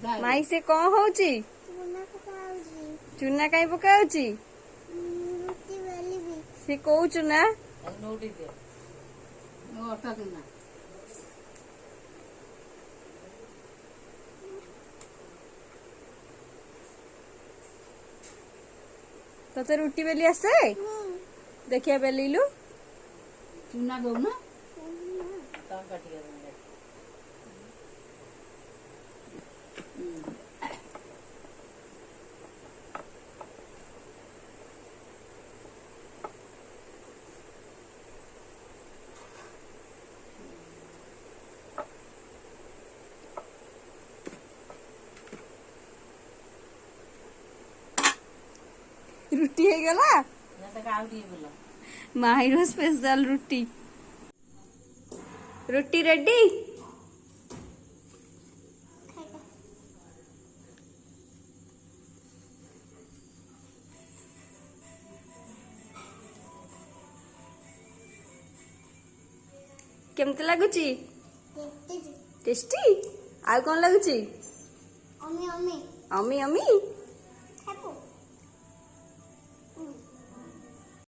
माई से कौन होची चूना कहीं पकाउची से कौ चूना तो रुटी बेली आसे देखिया बेलिलु चूना दौना रुटी है गला माहिर स्पेशल रुटी रुटी रेडी केमती लगुची टेस्टी आ कौन लगुची अम्मी अम्मी अम्मी अम्मी खापो